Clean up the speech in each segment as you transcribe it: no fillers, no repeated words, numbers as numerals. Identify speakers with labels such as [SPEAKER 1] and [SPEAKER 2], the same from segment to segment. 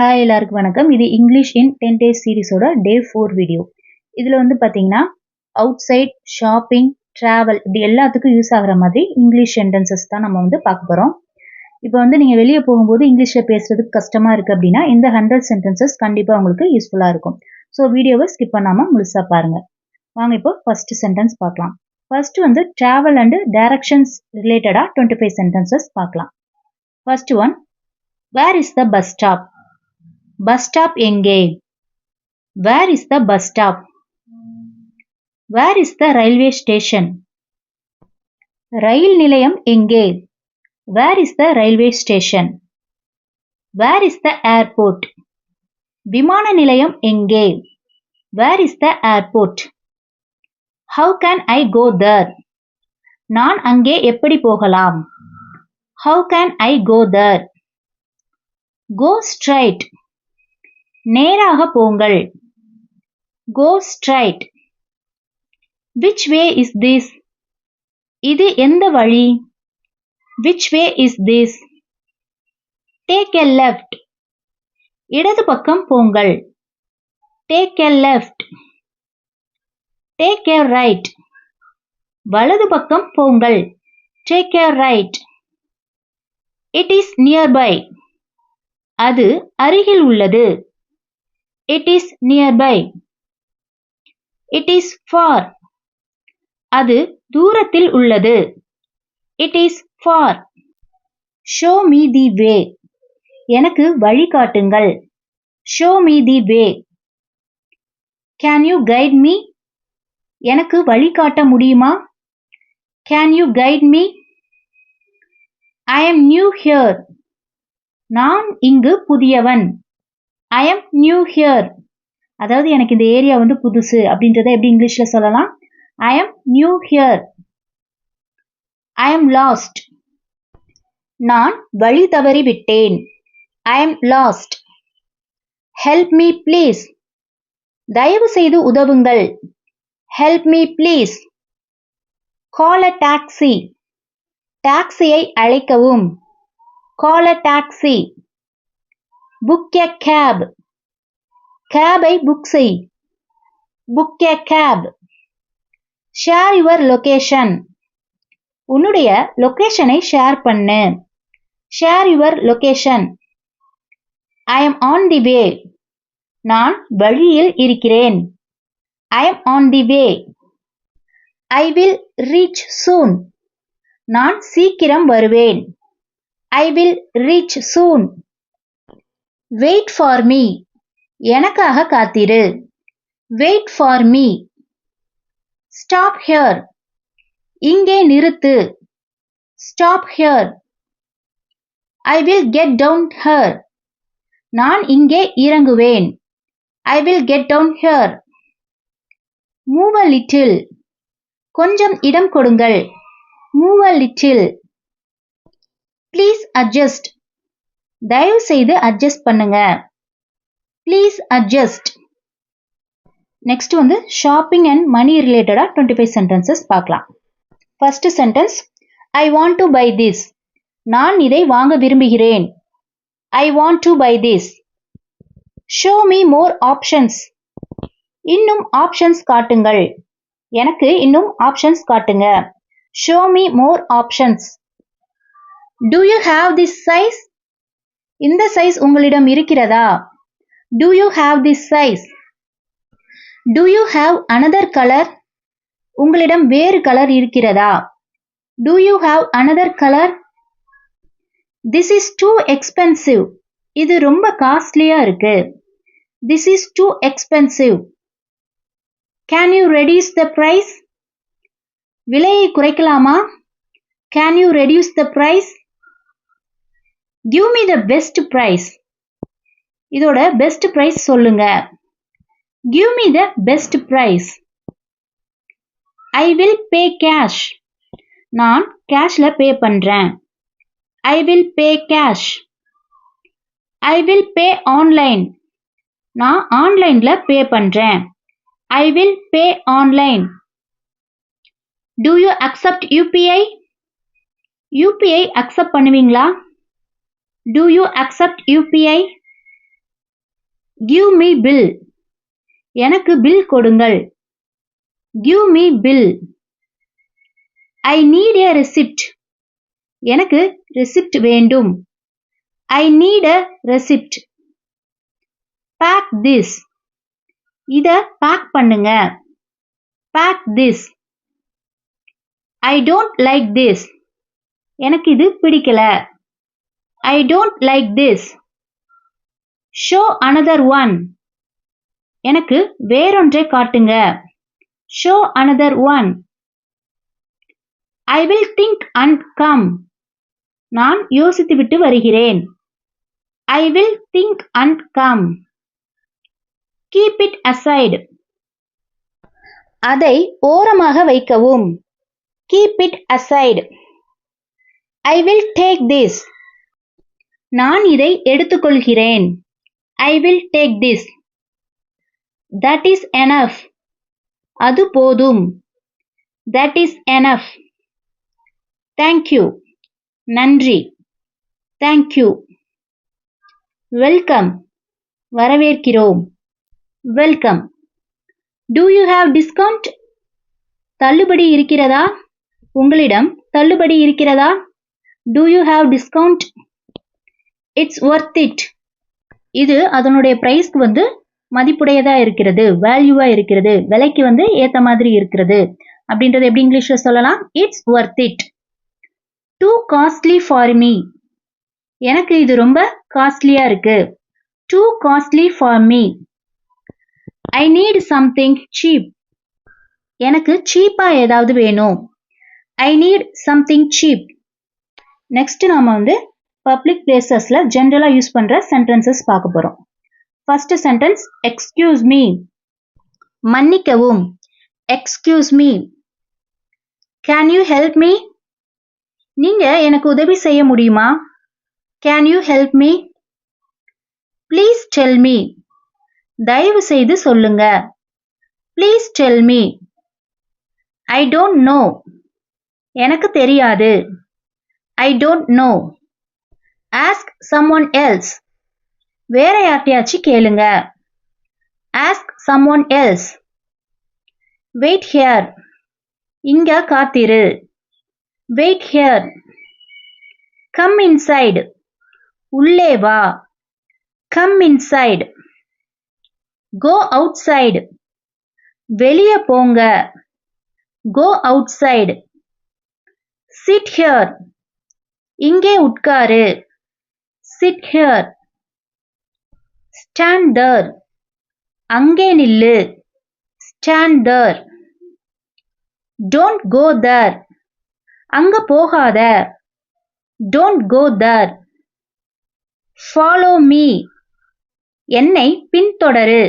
[SPEAKER 1] Hi எல்லாருக்கும் வணக்கம். இது இங்கிலீஷ் இன் 10 days சீரிஸோட டே 4 வீடியோ. இதில் வந்து பார்த்தீங்கன்னா அவுட் சைட், ஷாப்பிங், ட்ராவல் இப்படி எல்லாத்துக்கும் யூஸ் ஆகிற மாதிரி இங்கிலீஷ் சென்டென்சஸ் தான் நம்ம வந்து பார்க்க போகிறோம். இப்போ வந்து நீங்கள் வெளியே போகும்போது இங்கிலீஷில் பேசுறதுக்கு கஷ்டமாக இருக்குது அப்படின்னா இந்த 100 சென்டென்சஸ் கண்டிப்பாக உங்களுக்கு யூஸ்ஃபுல்லாக இருக்கும். ஸோ வீடியோவை ஸ்கிப் பண்ணாமல் முழுசாக பாருங்கள். வாங்க இப்போ ஃபர்ஸ்ட் சென்டென்ஸ் பார்க்கலாம். ஃபர்ஸ்ட் வந்து ட்ராவல் அண்ட் டைரக்ஷன்ஸ் ரிலேட்டடாக 25 சென்டென்சஸ் பார்க்கலாம். First one, where is the bus stop? Bus stop எங்கே? Where is the bus stop? Where is the railway station? ரயில் நிலையம் எங்கே? Where is the railway station? Where is the airport? விமான நிலையம் எங்கே? Where is the airport? How can I go there? நான் அங்கே எப்படி போகலாம்? How can I go there? Go straight. நேராக போங்கள். Go straight. Which way is this? இது எந்த வழி? Which way is this? Take a left. இடது பக்கம் போங்கள். Take a left. Take a right. வலது பக்கம் போங்கள். Take a right. It is nearby. அது அருகில் உள்ளது. It is nearby. It is far. அது தூரத்தில் உள்ளது. It is far. Show me the way. எனக்கு வழி காட்டுங்கள். Show me the way. Can you guide me? எனக்கு வழி காட்ட முடியுமா? Can you guide me? I am new here. நான் இங்கு புதியவன். I am new here. அதாவது எனக்கு இந்த ஏரியா வந்து புதுசு அப்படின்றத எப்படி இங்கிலீஷ்ல சொல்லலாம்? I am new here. I am lost. நான் வழி தவறி விட்டேன். I am lost. Help me please. தயவு செய்து உதவுங்கள். Help me please. Call a taxi. டாக்ஸியை அழைக்கவும். Call a taxi. Book a cab. கேபை புக் செய். Book a cab. Share your location. உன்னுடைய லொகேஷனை ஷேர் பண்ணு. Share your location. I am on the way. நான் வழியில் இருக்கிறேன். I am on the way. I will reach soon. நான் சீக்கிரம் வருவேன். I will reach soon. Wait for me. எனக்காக காத்திரு. Wait for me. Stop here. இங்கே நிறுத்து. Stop here. I will get down here. நான் இங்கே இறங்குவேன். I will get down here. Move a little. கொஞ்சம் இடம் கொடுங்கள். Move a little. Please adjust. தயவு செய்து அட்ஜஸ்ட் பண்ணுங்க. Please adjust. நெக்ஸ்ட் வந்து ஷாப்பிங் அண்ட் மணி ரிலேட்டடா 25 சென்டென்சஸ் பார்க்கலாம். First sentence, I want to buy this. நான் இதை வாங்க விரும்புகிறேன். I want to buy this. Show me more options. இன்னும் ஆப்ஷன்ஸ் காட்டுங்கள். எனக்கு இன்னும் ஆப்ஷன்ஸ் காட்டுங்க. Show me more options. Do you have this size? இந்த சைஸ் உங்களிடம் இருக்கிறதா? Do you have this size? Do you have another color? உங்களிடம் வேறு கலர் இருக்கிறதா? Do you have another color? This is too expensive. இது ரொம்ப காஸ்ட்லியா இருக்கு. This is too expensive. Can you reduce the price? விலையை குறைக்கலாமா? Can you reduce the price? Give me the best price. இதோட best price சொல்லுங்க. Give me the best price. I will pay cash. நான் கேஷ்ல பே பண்றேன். I will pay cash. I will pay online. நான் ஆன்லைன்ல பே பண்றேன். I will pay online. Do you accept UPI? UPI accept பண்ணுவீங்களா? Do you accept UPI? Give me bill. எனக்கு bill கொடுங்கள். Give me bill. I need a receipt. எனக்கு receipt வேண்டும். I need a receipt. Pack this. இத pack பண்ணுங்க. Pack this. I don't like this. எனக்கு இது பிடிக்கல. I don't like this. Show another one. எனக்கு வேறொன்றை காட்டுங்க. ஷோ அனதர் ஒன். I will think and come. நான் யோசித்துவிட்டு வருகிறேன். I will think and come. Keep it aside. அதை ஓரமாக வைக்கவும். Keep it aside. I will take this. நான் இதை எடுத்துக்கொள்கிறேன். I will take this. That is enough. அது போதும். That is enough. தேங்க்யூ. நன்றி. தேங்க்யூ. வெல்கம். வரவேற்கிறோம். Welcome. Do you have discount? தள்ளுபடி இருக்கிறதா? உங்களிடம் தள்ளுபடி இருக்கிறதா? Do you have discount? It's worth it. இது அதனுடைய பிரைஸ்க்கு மதிப்புடையதா இருக்கிறது, வேல்யூவா இருக்கிறது, விலைக்கு ஏத்த மாதிரி இருக்கிறது அப்படின்றது எப்படி இங்கிலீஷ்ல சொல்லலாம்? It's worth it. Too costly for me. எனக்கு இது ரொம்ப காஸ்ட்லியா இருக்கு. Too costly for me. I need something cheap. எனக்கு சீப்பா ஏதாவது வேணும். I need something cheap. Next நாம பப்ளிக் பிளேசஸ்ல ஜெனரலா யூஸ் பண்ற சென்டென்சஸ் பார்க்க போறோம். First sentence excuse me. மன்னிக்கவும். Excuse me. Can you help me? நீங்க எனக்கு உதவி செய்ய முடியுமா? Can you help me? Please tell me. தயவு செய்து சொல்லுங்க. Please tell me. I don't know. எனக்கு தெரியாது. I don't know. Ask someone else. வேற யார்ட்டையாச்சும் கேளுங்க. Ask someone else. Wait here. இங்க காத்திரு. Wait here. Come inside. உள்ளே வா. Come inside. Go outside. வெளியே போங்க. Go outside. Sit here. இங்கே உட்காரு. Sit here. Stand there. அங்கே நில்லு. Stand there. Don't go there. அங்க போகாத. Don't go there. Follow me. என்னை பின்தொடரு.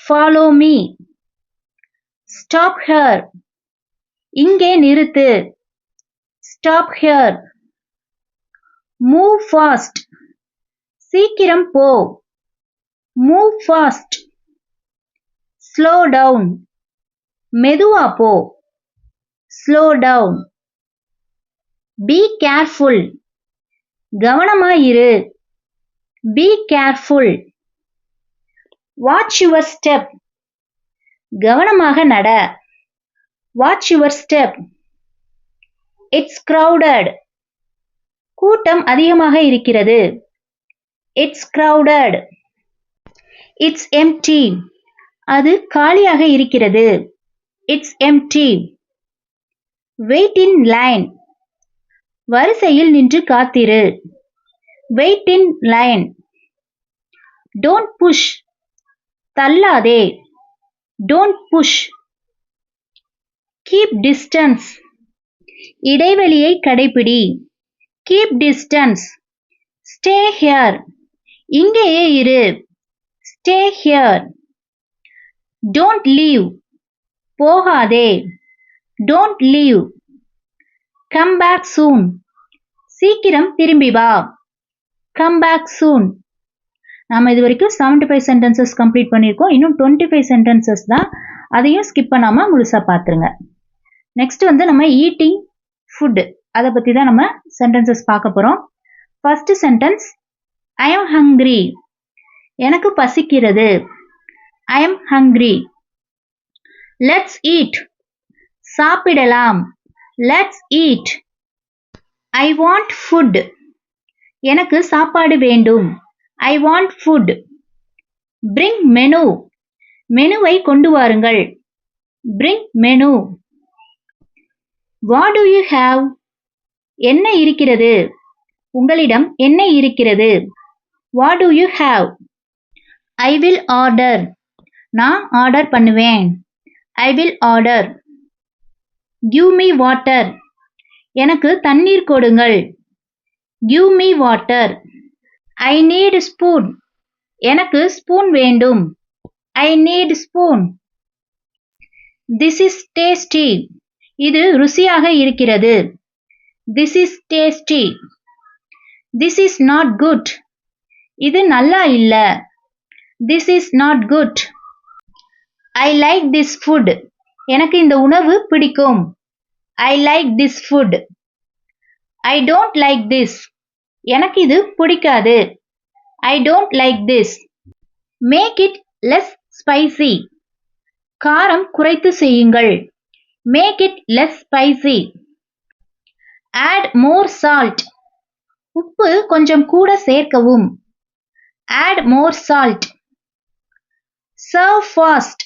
[SPEAKER 1] Follow me. Stop here. இங்கே நிறுத்து. Stop here. Move fast. சீக்கிரம் போ. Move fast. Slow down. மெதுவா போ. Slow down. Be careful. கவனமாயிரு. Be careful. Watch your step. கவனமாக நட. Watch your step. It's crowded. கூட்டம் அதிகமாக இருக்கிறது. It's crowded. It's empty. அது காலியாக இருக்கிறது. It's empty. Wait in line. வரிசையில் நின்று காத்திரு. Wait in line. Don't push. தள்ளாதே. Don't push. Keep distance. இடைவெளியை கடைபிடி. Keep distance. Stay here. இங்கேயே இரு. Stay here. Don't leave. போகாதே. Don't leave. Come back soon. சீக்கிரம் திரும்பி வா. Come back soon. நாம இது வரைக்கும் 75 சென்டென்சஸ் கம்ப்ளீட் பண்ணியிருக்கோம். இன்னும் 25 சென்டென்சஸ் தான். அதையும் ஸ்கிப் பண்ணாம முழுசா பார்த்துருங்க. நெக்ஸ்ட் நம்ம ஈட்டிங் ஃபுட் அதை பத்தி தான் நம்ம சென்டென்சஸ் பார்க்க போறோம். First sentence I am hungry. எனக்கு பசிக்கிறது. I am hungry. Let's eat. சாப்பிடலாம். Let's eat. I want food. எனக்கு சாப்பாடு வேண்டும். I want food. Bring menu. மெனுவை கொண்டு வாருங்கள். Bring menu. What do you have? என்ன இருக்கிறது? உங்களிடம் என்ன இருக்கிறது? What do you have? I will order. நான் ஆர்டர் பண்ணுவேன். I will order. Give me water. எனக்கு தண்ணீர் கொடுங்கள். Give me water. I need spoon. எனக்கு ஸ்பூன் வேண்டும். I need spoon. This is tasty. இது ருசியாக இருக்கிறது. This is tasty. This is not good. இது நல்லா இல்ல. This is not good. I like this food. எனக்கு இந்த உணவு பிடிக்கும். I like this food. I don't like this. எனக்கு இது பிடிக்காது. I don't like this. Make it less spicy. காரம் குறைத்து செய்யுங்கள். Make it less spicy. Add more salt. உப்பு கொஞ்சம் கூட சேர்க்கவும். Add more salt. Serve fast.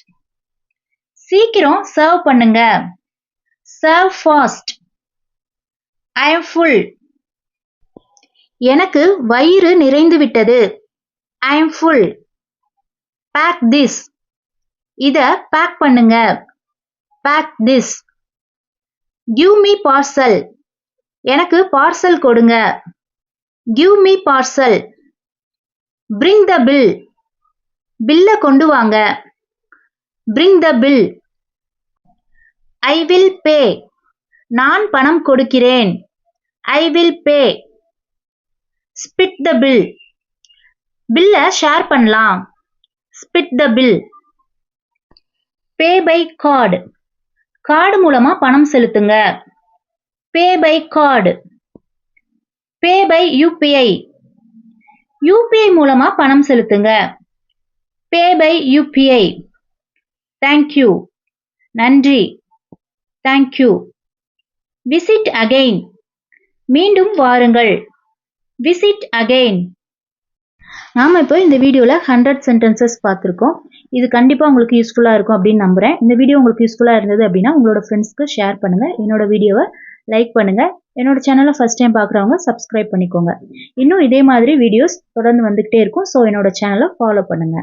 [SPEAKER 1] சீக்கிரம் சர்வ் பண்ணுங்க. Serve fast. I am full. எனக்கு வயிறு நிறைந்து விட்டது. I am full. Pack this. இத பேக் பண்ணுங்க. Pack this. Give me parcel. எனக்கு பார்சல் கொடுங்க. Give me parcel. Bring the bill. பில்ல கொண்டு வாங்க. Bring the bill. I will pay. நான் பணம் கொடுக்கிறேன். I will pay. Split the bill. பில்ல ஷேர் பண்ணலாம். Split the bill. Pay by card. Card மூலமா பணம் செலுத்துங்க. Pay by card. Pay by UPI. UPI மூலமா பணம் செலுத்துங்க. Pay by UPI. Thank you. நன்றி. Thank you. Visit again. மீண்டும் வாருங்கள். Visit again. நாம இப்போ இந்த வீடியோல 100 sentences பார்த்திருக்கோம். இது கண்டிப்பா உங்களுக்கு யூஸ்ஃபுல்லா இருக்கும் அப்படின்னு நம்புறேன். இந்த வீடியோ உங்களுக்கு யூஸ்ஃபுல்லா இருந்தது அப்படின்னா உங்களோட ஃப்ரெண்ட்ஸ்க்கு ஷேர் பண்ணுங்க. என்னோட வீடியோவை லைக் பண்ணுங்க. என்னோட சேனலை ஃபர்ஸ்ட் டைம் பார்க்குறவங்க சப்ஸ்கிரைப் பண்ணிக்கோங்க. இன்னும் இதே மாதிரி வீடியோஸ் தொடர்ந்து வந்துகிட்டே இருக்கும். ஸோ என்னோட சேனலை ஃபாலோ பண்ணுங்க.